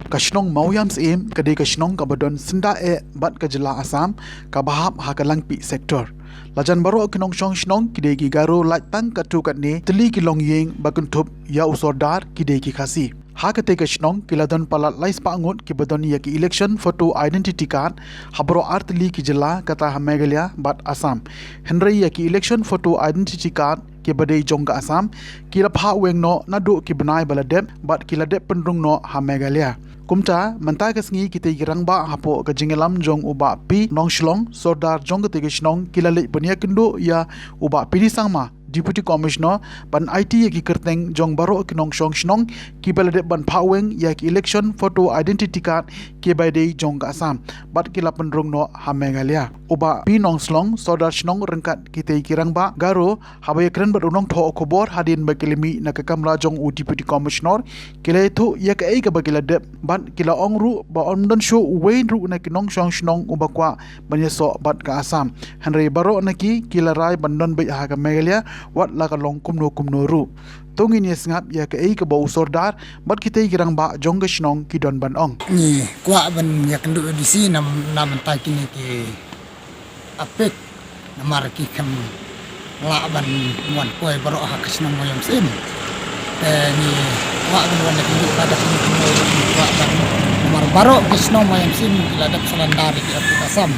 kashnong mauyam sim kadai kashnong kabadon sinda bat kajela Assam kabahap hakalang pi sektor lajan baro kinong shnong kidai ki garo latang katu katne teli kilong yeng bakuntup ya usordar kidai ki khasi hakate kashnong kiladon palat lais pangut kibadon ya ki election photo identity card habro artli ki jela kata Meghalaya bat Assam henry ya ki election photo identity card ke badai jongga Assam kila pha weng no nadu ki banai baladep bat kila dep pendrung no ha Meghalaya kumta manta kasngi kite girang ba hapo ka jingelam jong uba pi nongshlong sordar jong te gishnong kila le bania kindo ya uba pi sangma Deputy Commissioner ban IT ki kerteng jong baro kinong shnong ki balade ban phaweng ya ki election photo identity card ke badai jong Assam bat kila pendrung no ha Meghalaya uba pi nongslong sordar shnong rengkat kite girang ba garo habaya kren bat unong tho khobor hadin bakilimi nakakamla jong u Deputy Commissioner kila itu ya ka ei ka bakila dep ban kila ongru ba omdon show wain ru na kinong shnong uba kwa banyeso bat ka Assam Henry baro naki kila rai bandon be ha ka Meghalaya wat la ka long kumno ru tongin yes ngap ya ka ei ka bau sordar bat kitay girang ba jong gishnong ki don ban ong ni kwa ban ya kendu di sini nam takini ki apek namar ki kam la ban wan koi baro ha kasnong moyam sim ni kwa ban wan kendu pada sini kwa ban namar baro kasnong moyam sim ladap salandari ki apek Assam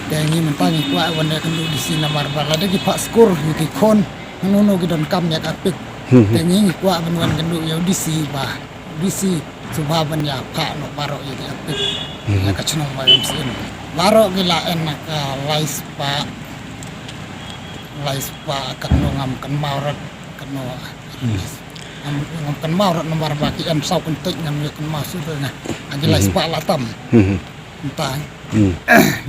dan ini mentangi kuat wanda kendu di sini namar balada ki pak skor ki kon nuno ki don kam ya apik dan ini kuat benuan kendu ya di sini bah di sini subhaban ya pak no baro ya apik ya kacnong mayam sin baro ki la enak lais pa kanno ngam kan maurat kanno ngam kan maurat nomor baki am sau kuntuk ngam ya kan masuk na agi lais pa latam entah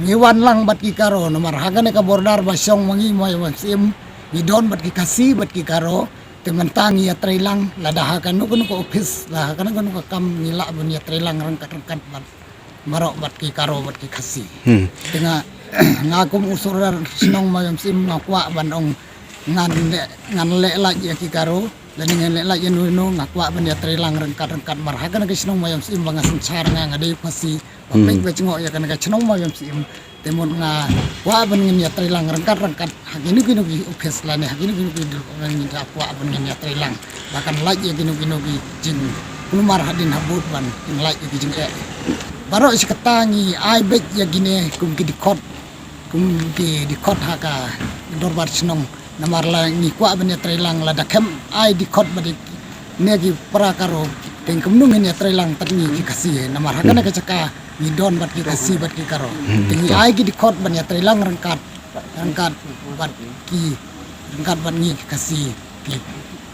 ni wan lang bat ki karo nomor hagane ka bordar basyong mangi moy sim ni don bat ki kasi bat ki karo temantang ya trailang ladahakan no kuno ko office lah kana kuno ka kam nila bun ya trailang rangkat bat marok bat ki karo bat ki kasi tenga ngakum usurar sinong mayam sim ngakwa banong ngan le la ya ki karo dan ngan le la ya no ngakwa ban ya trailang rangkat marhakan ka sinong mayam sim banga sensar nga ngade pasi pek becengok ya kana chnong ma yam sim temon nga wa ban ngin ya trilang rangkat hagini kino ki ukes lane hagini kino ki ngin ya wa ban ngin ya trilang bahkan lagi kino ki jing kulumar hadin habut ban in lagi ki jing baro si katangi ai bet ya gine kum ki di kot haka dorbar chnong namar la ni kwa ban ya trilang la dakam ai di kot badik negi prakaro tengkum nungin ya trilang tatni ki kasih namar hakana ka caka ni don bat ki kasi bat ki karo tingi ai ki di kot ban ya trilang rangkat bat ki rangkat ban ni kasi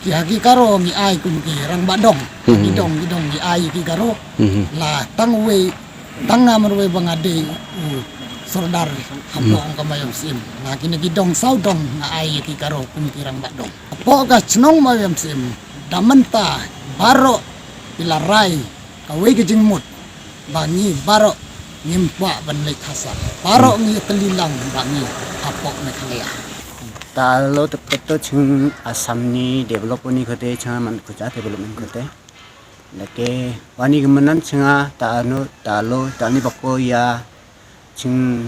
ki hagi karo ni ai kum ki rang badong ki dong ki ai ki karo la tangwe tangamarwe bangade sordar hapo ang kamayam sim la kini ki dong sau dong na ai ki karo kum ki rang badong apo ka chnong mayam sim damanta baro pilarai kawe ki jingmut bangi baro ngimpa banlek hasan baro ngi telilang bangi apok Meghalaya talo tepeto chung Assam ni develop ni khote changa man kuja development khote lake wani gemanan changa talo tani bako ya chung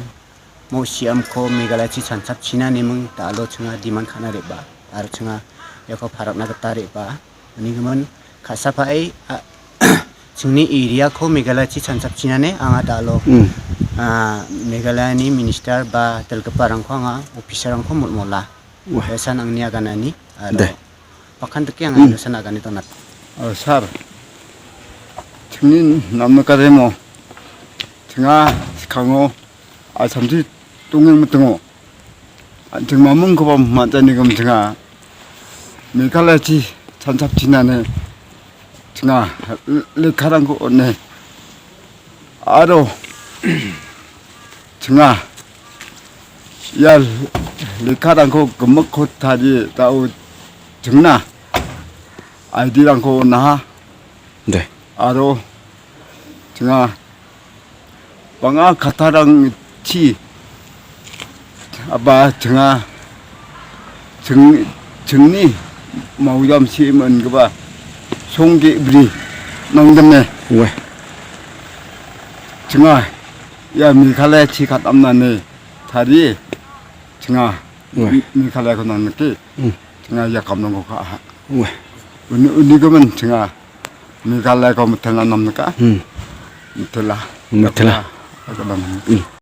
mo siam ko Meghalaya chi chansap china ni mung talo changa diman khana reba ar changa yako pharak na gata reba wani geman khasa pai chungni area ko Meghalaya chi chansap china ne anga dalo Meghalaya ni minister ba telkaparang ko anga officer ang ko mulmola san ang niya ganani aro pakan teki ang ano sana ganito nat sar chungni namna kademo chunga kango samji tungeng mutungo chungma mung ko matani gum chunga Meghalaya chi chansap china ne chunga lekharang ko ne aro chunga ya lekharang ko gemek ko tadi tau chungna aidirang ko na 네 aro chunga banga khatarang chi aba chunga chungni mauyam simen gaba 송기 우리 농담네 왜 정아 야 미칼레 치가 땀나네 다리 정아 미칼레 그는 게 정아 야 감는 거가 우리 그러면 정아 미칼레 거 못텔라 남니까 못텔라 못텔라. 그러면